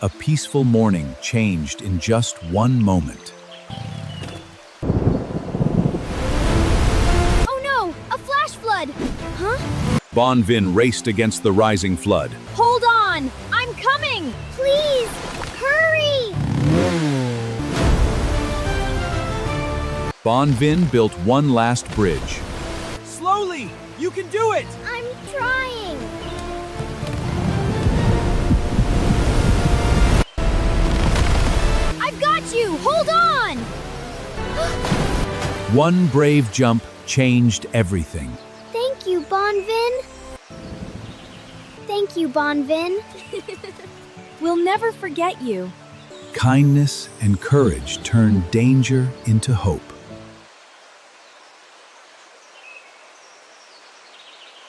A peaceful morning changed in just one moment. Oh no! A flash flood! Huh? Bonvin raced against the rising flood. Hold on! I'm coming! Please! Hurry! Bonvin built one last bridge. Slowly! You can do it! I'm trying! I've got you! Hold on! One brave jump changed everything. Thank you, Bonvin. Thank you, Bonvin. We'll never forget you. Kindness and courage turned danger into hope.